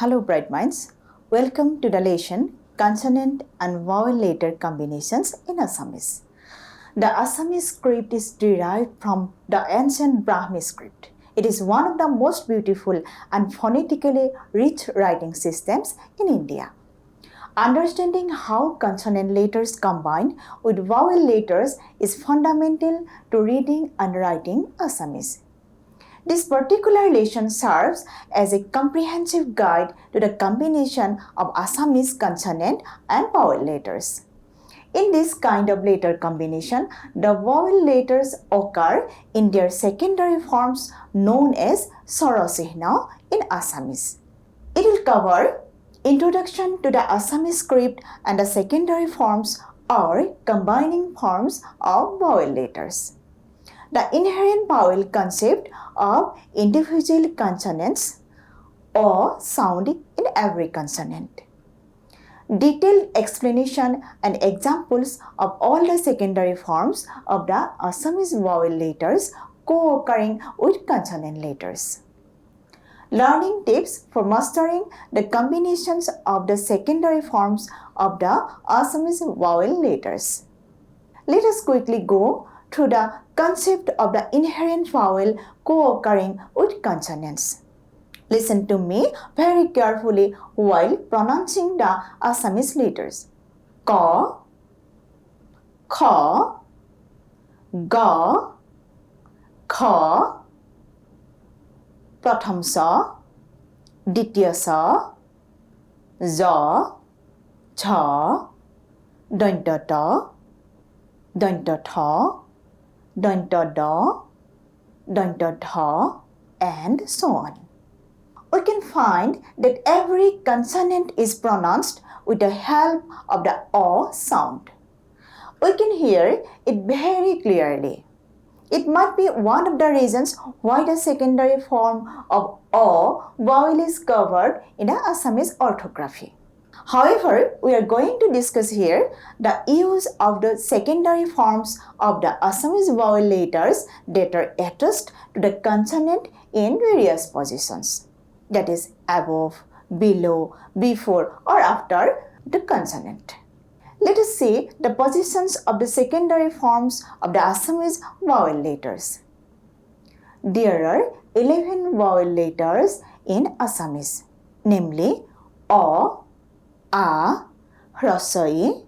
Hello bright minds, welcome to the lesson Consonant and Vowel Letter Combinations in Assamese. The Assamese script is derived from the ancient Brahmi script. It is one of the most beautiful and phonetically rich writing systems in India. Understanding how consonant letters combine with vowel letters is fundamental to reading and writing Assamese. This particular lesson serves as a comprehensive guide to the combination of Assamese consonant and vowel letters. In this kind of letter combination, the vowel letters occur in their secondary forms known as Sorosihna in Assamese. It will cover introduction to the Assamese script and the secondary forms or combining forms of vowel letters. The inherent vowel concept of individual consonants or sound in every consonant. Detailed explanation and examples of all the secondary forms of the Assamese vowel letters co-occurring with consonant letters. Learning tips for mastering the combinations of the secondary forms of the Assamese vowel letters. Let us quickly go through the concept of the inherent vowel co-occurring with consonants. Listen to me very carefully while pronouncing the Assamese letters. Ka, kha, ga, kha, pratham sa, ditya sa, za, cha, danta ta, danta tha, danta da, danta tha, and so on. We can find that every consonant is pronounced with the help of the O sound. We can hear it very clearly. It might be one of the reasons why the secondary form of O vowel is covered in the Assamese orthography. However, we are going to discuss here the use of the secondary forms of the Assamese vowel letters that are attached to the consonant in various positions. That is above, below, before or after the consonant. Let us see the positions of the secondary forms of the Assamese vowel letters. There are 11 vowel letters in Assamese, namely O, A, Hrasoi,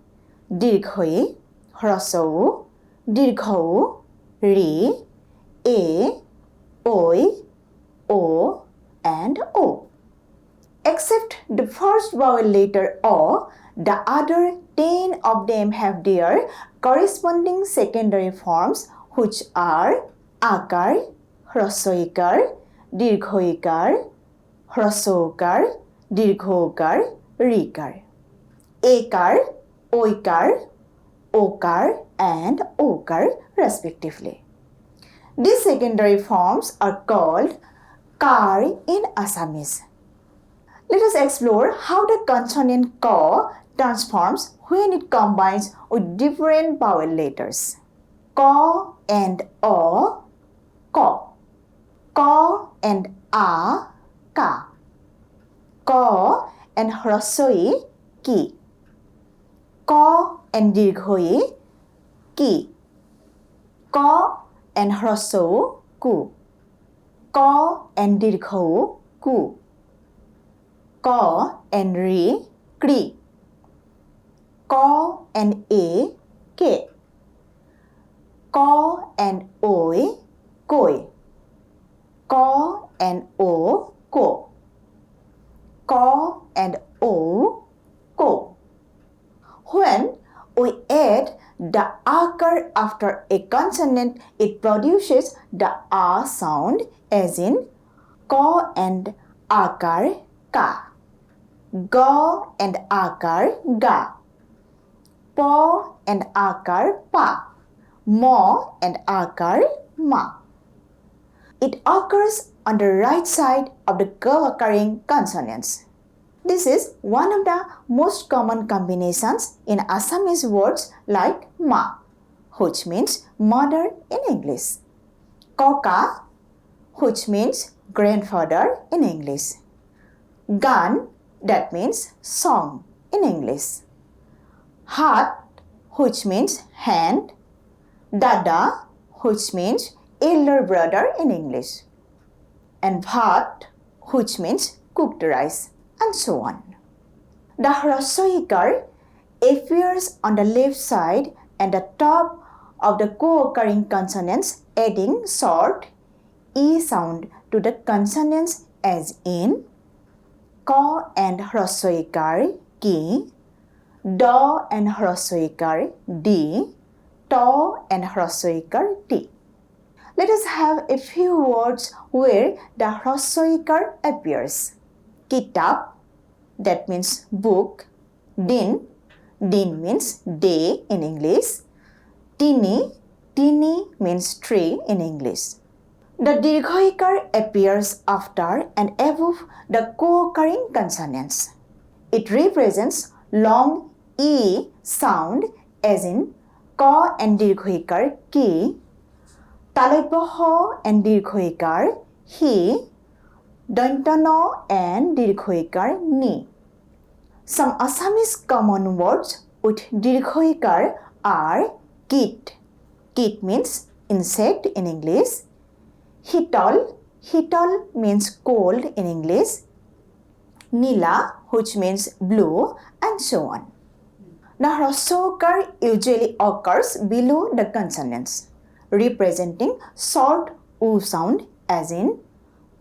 Dirghoi, Hrasou, Dirghou, Ri, E, Oi, O, and O. Except the first vowel letter O, the other 10 of them have their corresponding secondary forms which are Akar, Hrasoikar, Dirghoikar, Hrasokar, Dirghokar, Rikar, Ekar, Oikar, Okar, and Okar respectively. These secondary forms are called Kar in Assamese. Let us explore how the consonant Ka transforms when it combines with different vowel letters. Ka and O, Ka. Ka and A, Ka. Ka and Hrasoi, Ki. Ka and Dirghoi, Ki. Ka and Hrasou, Ku. Ka and Dirghou, Ku. Ka and Ri, Kri. Ka and E, Ke. Ka and Oi, Koi. Ka and O, Ko. Ka and O, Ko. When we add the akar after a consonant, it produces the A sound, as in Ka and akar, Ka. Ga and akar, Ga. Pa and akar, Pa. Ma and akar, Ma. It occurs on the right side of the co-occurring consonants. This is one of the most common combinations in Assamese words like Ma, which means mother in English, Koka, which means grandfather in English, Gan, that means song in English. Hat, which means hand. Dada, which means elder brother in English. And bhat, which means cooked rice, and so on. The hrasoikar appears on the left side and the top of the co-occurring consonants, adding short e sound to the consonants as in ka and hrasoikar ki, da and hrasoikar di, ta and hrasoikar ti. Let us have a few words where the hrasoikar appears. Kitab, that means book. Din, din means day in English. Tini, tini means tree in English. The dirghoikar appears after and above the co-occurring consonants. It represents long e sound as in ka and dirghoikar ki, taloipoho and dirghoikar hi, dointano and dirghoikar ni. Some Assamese common words with dirghoikar are kit. Kit means insect in English. Hitol, hitol means cold in English. Nila, which means blue, and so on. The hrasoikar usually occurs below the consonants, representing short u sound as in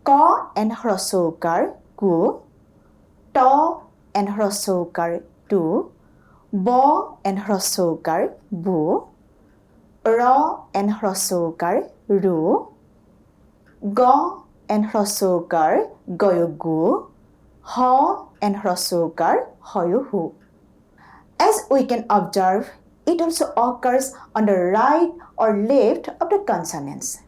ka and hrasoikar ku, ta and hrasoikar tu, ba and hrasoikar bu, ra and hrasoikar ru, ga and hrasoikar goyogu, ha and hrasoikar hoyuhu. As we can observe, it also occurs on the right or left of the consonants.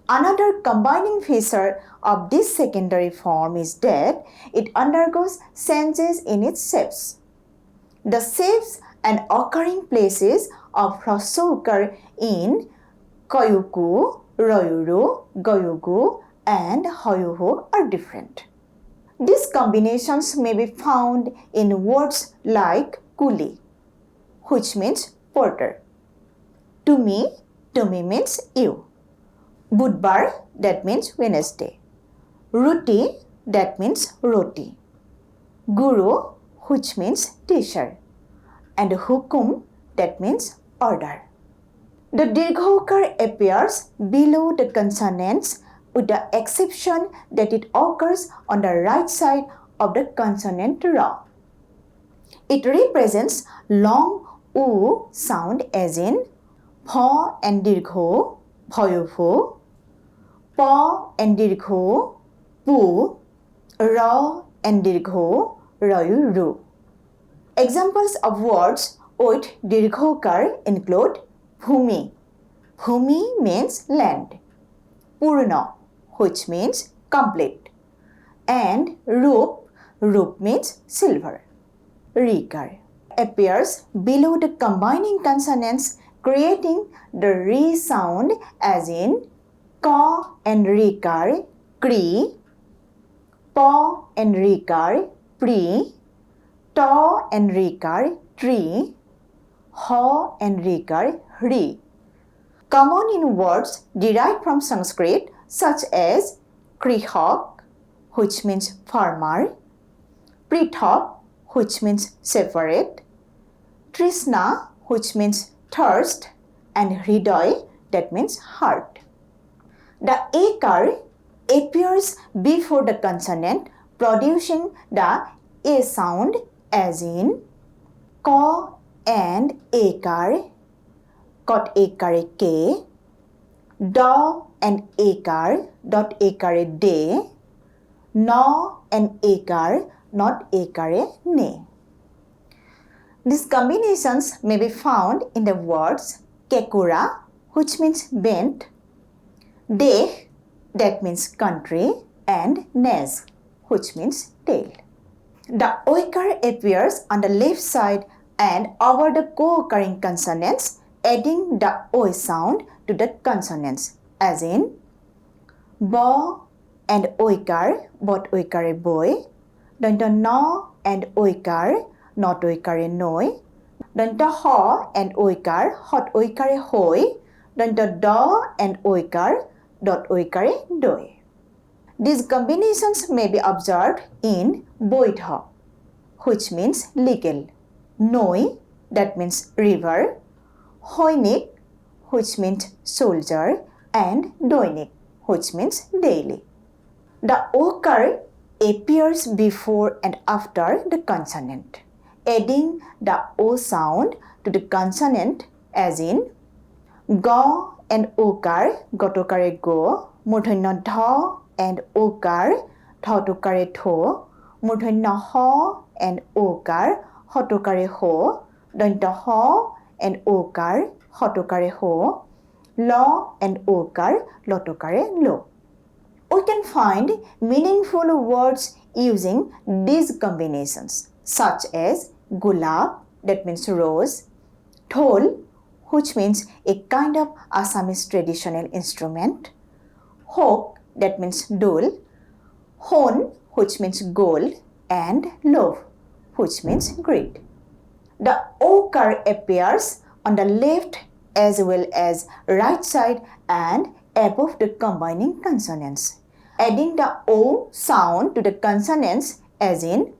Another combining feature of this secondary form is that it undergoes changes in its shapes. The shapes and occurring places of hrasoikar in koyuku, royuru, goyugu, and hoyuhu are different. These combinations may be found in words like kuli, which means porter. Tumi means you. Budbar, that means Wednesday. Ruti, that means roti. Guru, which means teacher. And hukum, that means order. The dirghoikar appears below the consonants with the exception that it occurs on the right side of the consonant ra. It represents long u sound as in pha and dirgho, bhoyopho, pa and dirgho, pu, ra and dirgho, rayuru. Examples of words with dirghoikar include bhumi. Bhumi means land. Purna, which means complete. And rup, rup means silver. Rikar appears below the combining consonants, creating the re sound as in ka and rikar, kri, pa and rikar, pri, ta and rikar, tri, ha and rikar, ri. Common in words derived from Sanskrit such as krihak, which means farmer, prithak, which means separate, trishna, which means thirst, and hriday, that means heart. The ekar appears before the consonant, producing the a sound as in ka and ekar, kot ekare ke, da and ekar, dot ekare de, na and ekar, not ekare ne. These combinations may be found in the words kekura, which means bent, deh, that means country, and nes, which means tail. The oikar appears on the left side and over the co-occurring consonants, adding the oi sound to the consonants, as in ba and oikar, bot oikare boy, দন্ত ন and ঐকাৰ নত ঐকাৰে নৈ দন্ত হ and ঐকাৰ হত ঐকাৰে হৈ দন্ত দ and ঐকাৰ dot ঐকাৰে দৈ These combinations may be observed in boidha which means legal noi that means river hoinik which means soldier and doinik which means daily The okar appears before and after the consonant, adding the O sound to the consonant as in Go and okar, gotokare go, murthanya dha and okar, thotokare tho, murthanya ho and okar, hotokare ho, danta ho and okar, hotokare ho, lo and okar, lotokare lo. We can find meaningful words using these combinations such as gulab that means rose, thol which means a kind of Assamese traditional instrument, hok that means dul, hon which means gold and love which means greed. The okar appears on the left as well as right side and above the combining consonants, adding the O sound to the consonants as in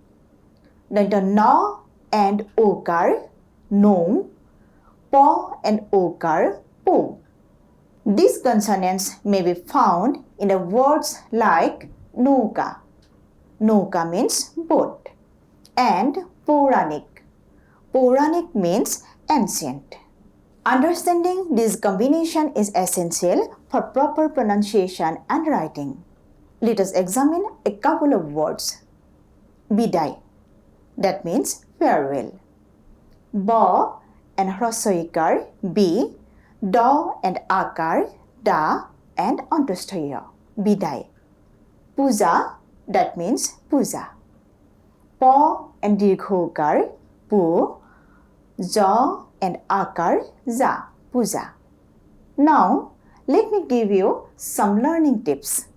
the na and okar, nom, po and okar, po. These consonants may be found in the words like nuka. Nuka means boat and Puranik. Puranik means ancient. Understanding this combination is essential for proper pronunciation and writing. Let us examine a couple of words. Bidai, that means farewell. Ba and hrosoikar, bi, da and akar, da and antostoya, bidai. Puja, that means puja. Pa and dirghokar, pu, ja and akar, za, puja. Now, let me give you some learning tips.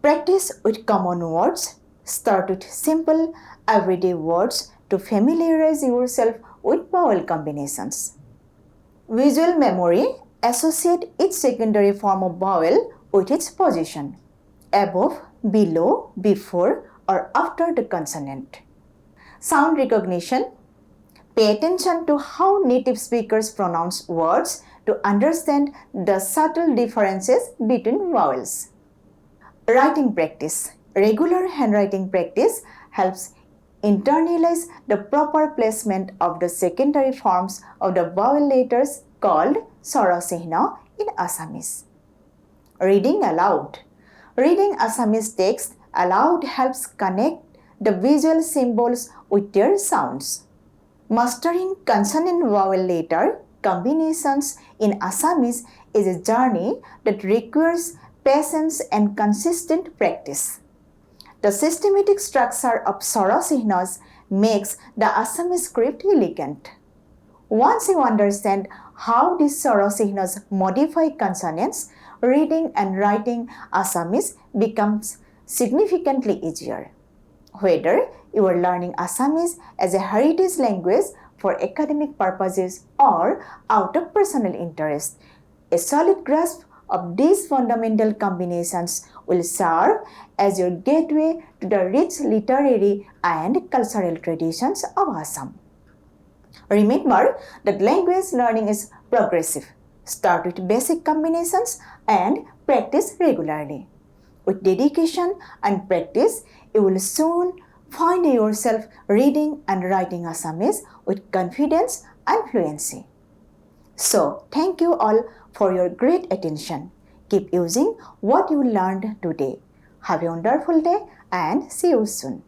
Practice with common words. Start with simple, everyday words to familiarize yourself with vowel combinations. Visual memory. Associate each secondary form of vowel with its position, above, below, before, or after the consonant. Sound recognition. Pay attention to how native speakers pronounce words to understand the subtle differences between vowels. Writing practice. Regular handwriting practice helps internalize the proper placement of the secondary forms of the vowel letters called Swarasehna in Assamese. Reading aloud. Reading Assamese text aloud helps connect the visual symbols with their sounds. Mastering consonant vowel letter combinations in Assamese is a journey that requires patience and consistent practice. The systematic structure of Swarasehnas makes the Assamese script elegant. Once you understand how these Swarasehnas modify consonants, reading and writing Assamese becomes significantly easier. Whether you are learning Assamese as a heritage language for academic purposes or out of personal interest, a solid grasp of these fundamental combinations will serve as your gateway to the rich literary and cultural traditions of Assam. Remember that language learning is progressive. Start with basic combinations and practice regularly. With dedication and practice, you will soon find yourself reading and writing Assamese with confidence and fluency. So, thank you all for your great attention. Keep using what you learned today. Have a wonderful day and see you soon.